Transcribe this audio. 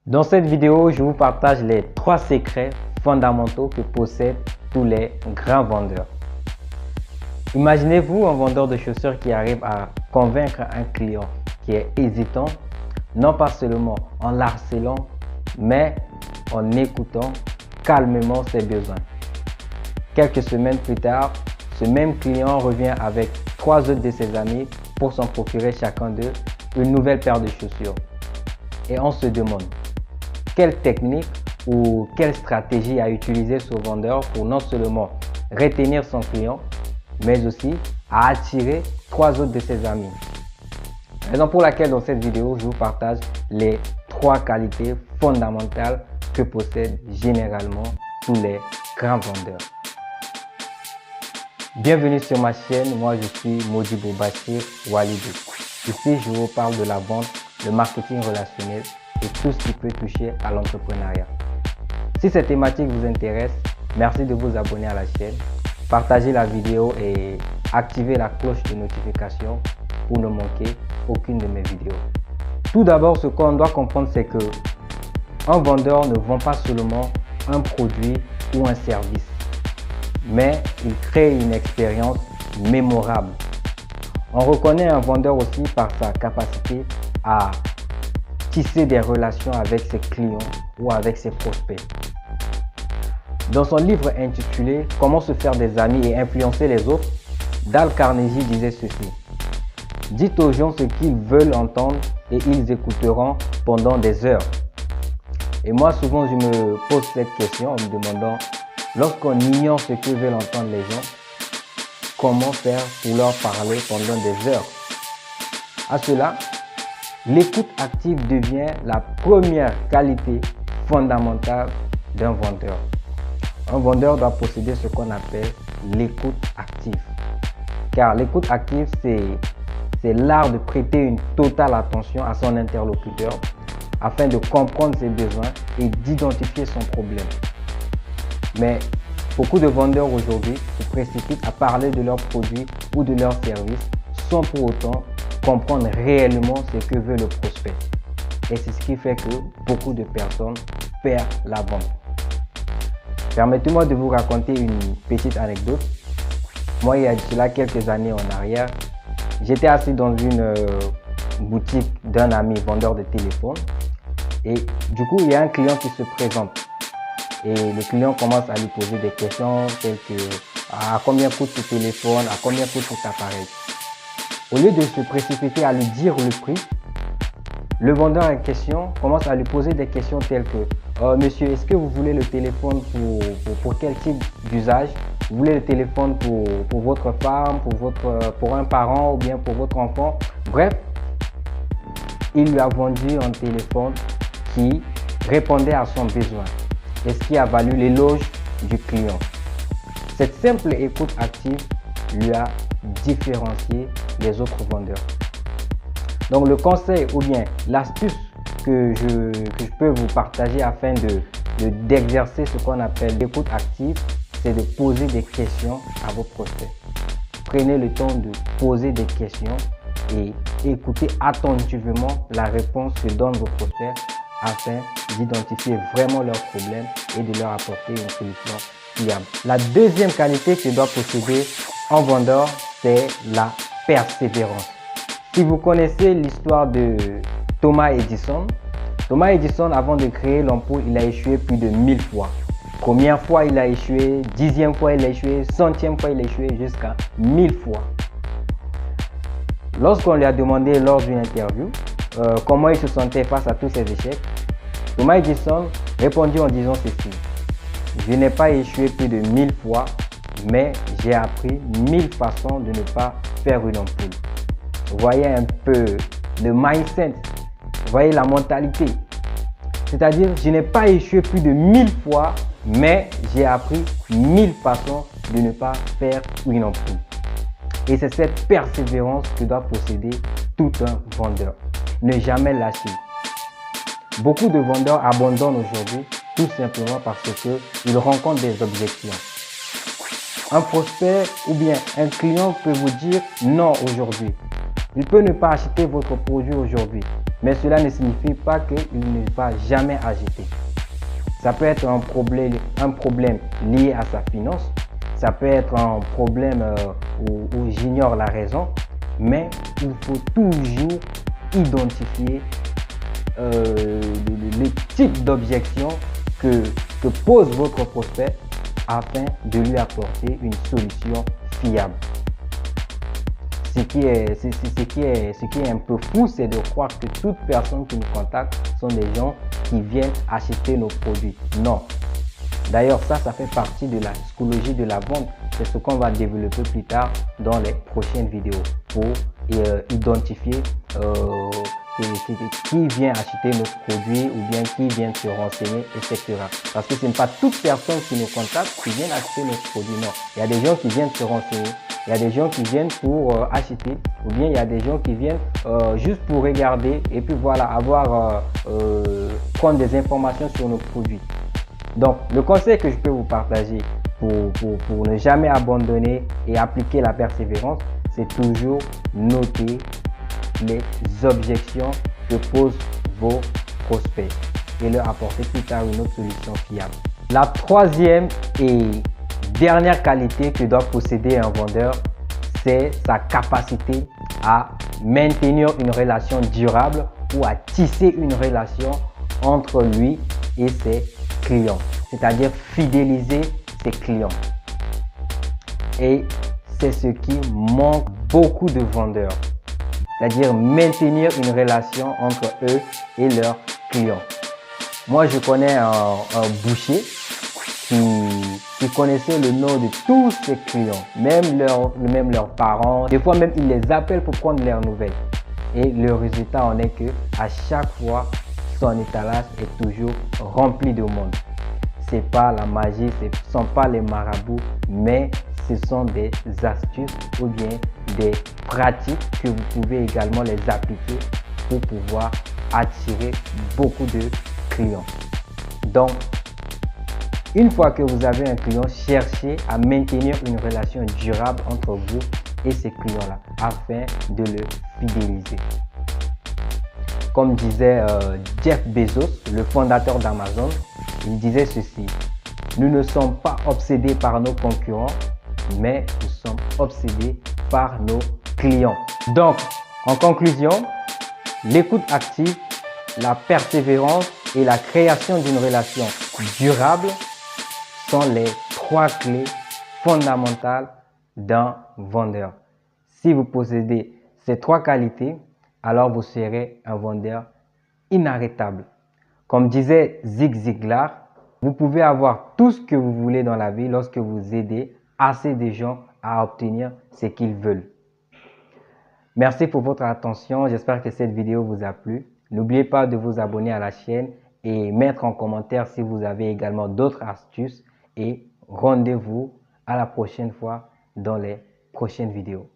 Dans cette vidéo, je vous partage les 3 secrets fondamentaux que possèdent tous les grands vendeurs. Imaginez-vous un vendeur de chaussures qui arrive à convaincre un client qui est hésitant, non pas seulement en l'harcelant, mais en écoutant calmement ses besoins. Quelques semaines plus tard, ce même client revient avec 3 autres de ses amis pour s'en procurer chacun d'eux une nouvelle paire de chaussures. Et on se demande, quelle technique ou quelle stratégie a utilisé ce vendeur pour non seulement retenir son client, mais aussi à attirer 3 autres de ses amis. Raison pour laquelle dans cette vidéo, je vous partage les 3 qualités fondamentales que possèdent généralement tous les grands vendeurs. Bienvenue sur ma chaîne, moi je suis Modibo Bachir Walidou. Ici, je vous parle de la vente, le marketing relationnel et tout ce qui peut toucher à l'entrepreneuriat. Si cette thématique vous intéresse, merci de vous abonner à la chaîne, partagez la vidéo et activez la cloche de notification pour ne manquer aucune de mes vidéos. Tout d'abord, ce qu'on doit comprendre, c'est que un vendeur ne vend pas seulement un produit ou un service, mais il crée une expérience mémorable. On reconnaît un vendeur aussi par sa capacité à tisser des relations avec ses clients ou avec ses prospects. Dans son livre intitulé « Comment se faire des amis et influencer les autres », Dale Carnegie disait ceci: « Dites aux gens ce qu'ils veulent entendre et ils écouteront pendant des heures. » Et moi, souvent, je me pose cette question en me demandant, lorsqu'on ignore ce que veulent entendre les gens, comment faire pour leur parler pendant des heures? À cela, l'écoute active devient la première qualité fondamentale d'un vendeur. Un vendeur doit posséder ce qu'on appelle l'écoute active. Car l'écoute active, c'est l'art de prêter une totale attention à son interlocuteur afin de comprendre ses besoins et d'identifier son problème. Mais beaucoup de vendeurs aujourd'hui se précipitent à parler de leurs produits ou de leurs services sans pour autant comprendre réellement ce que veut le prospect. Et c'est ce qui fait que beaucoup de personnes perdent la vente. Permettez-moi de vous raconter une petite anecdote. Moi, il y a cela quelques années en arrière, j'étais assis dans une boutique d'un ami vendeur de téléphone et du coup, il y a un client qui se présente. Et le client commence à lui poser des questions telles que à combien coûte ce téléphone, à combien coûte cet appareil. Au lieu de se précipiter à lui dire le prix, le vendeur en question commence à lui poser des questions telles que monsieur, est-ce que vous voulez le téléphone pour quel type d'usage? Vous voulez le téléphone pour votre femme, pour un parent ou bien pour votre enfant? Bref, il lui a vendu un téléphone qui répondait à son besoin. Et ce qui a valu l'éloge du client. Cette simple écoute active lui a différencié des autres vendeurs. Donc le conseil ou bien l'astuce que je peux vous partager afin d'exercer ce qu'on appelle l'écoute active, c'est de poser des questions à vos prospects. Prenez le temps de poser des questions et écoutez attentivement la réponse que donnent vos prospects afin d'identifier vraiment leurs problèmes et de leur apporter une solution fiable. La deuxième qualité que doit posséder un vendeur, c'est la persévérance. Si vous connaissez l'histoire de Thomas Edison, avant de créer l'ampoule, il a échoué plus de 1000 fois. Première fois, il a échoué, 10e fois, il a échoué, 100e fois, il a échoué, jusqu'à 1000 fois. Lorsqu'on lui a demandé lors d'une interview comment il se sentait face à tous ces échecs, Thomas Edison répondit en disant ceci: « Je n'ai pas échoué plus de 1000 fois, mais j'ai appris 1000 façons de ne pas faire une ampoule. » Vous voyez un peu le mindset, vous voyez la mentalité. C'est-à-dire, je n'ai pas échoué plus de 1000 fois, mais j'ai appris 1000 façons de ne pas faire une ampoule. Et c'est cette persévérance que doit posséder tout un vendeur. Ne jamais lâcher. Beaucoup de vendeurs abandonnent aujourd'hui tout simplement parce qu'ils rencontrent des objections. Un prospect ou bien un client peut vous dire non aujourd'hui. Il peut ne pas acheter votre produit aujourd'hui. Mais cela ne signifie pas qu'il ne va jamais agiter. Ça peut être un problème lié à sa finance. Ça peut être un problème où j'ignore la raison. Mais il faut toujours identifier le type d'objection que pose votre prospect afin de lui apporter une solution fiable. Ce qui est un peu fou, c'est de croire que toute personne qui nous contacte sont des gens qui viennent acheter nos produits. Non. D'ailleurs, ça fait partie de la psychologie de la vente. C'est ce qu'on va développer plus tard dans les prochaines vidéos pour identifier qui vient acheter nos produits ou bien qui vient se renseigner, etc. Parce que ce n'est pas toute personne qui nous contacte qui vient acheter nos produits. Non. Il y a des gens qui viennent se renseigner. Il y a des gens qui viennent pour acheter, ou bien il y a des gens qui viennent juste pour regarder et puis voilà, prendre des informations sur nos produits. Donc, le conseil que je peux vous partager pour ne jamais abandonner et appliquer la persévérance, c'est toujours noter les objections que posent vos prospects et leur apporter plus tard une autre solution fiable. La troisième et dernière qualité que doit posséder un vendeur, c'est sa capacité à maintenir une relation durable ou à tisser une relation entre lui et ses clients, c'est-à-dire fidéliser ses clients. Et c'est ce qui manque beaucoup de vendeurs, c'est-à-dire maintenir une relation entre eux et leurs clients. Moi, je connais un boucher qui connaissait le nom de tous ses clients, même leurs parents. Des fois même, il les appelle pour prendre leurs nouvelles. Et le résultat en est que à chaque fois, son étalage est toujours rempli de monde. C'est pas la magie, ce ne sont pas les marabouts, mais ce sont des astuces ou bien des pratiques que vous pouvez également les appliquer pour pouvoir attirer beaucoup de clients. Donc, une fois que vous avez un client, cherchez à maintenir une relation durable entre vous et ces clients-là afin de le fidéliser. Comme disait Jeff Bezos, le fondateur d'Amazon, il disait ceci: nous ne sommes pas obsédés par nos concurrents, mais nous sommes obsédés par nos clients. Donc, en conclusion, l'écoute active, la persévérance et la création d'une relation durable sont les trois clés fondamentales d'un vendeur. Si vous possédez ces trois qualités, alors vous serez un vendeur inarrêtable. Comme disait Zig Ziglar, vous pouvez avoir tout ce que vous voulez dans la vie lorsque vous aidez assez de gens à obtenir ce qu'ils veulent. Merci pour votre attention. J'espère que cette vidéo vous a plu. N'oubliez pas de vous abonner à la chaîne et mettre en commentaire si vous avez également d'autres astuces. Et rendez-vous à la prochaine fois dans les prochaines vidéos.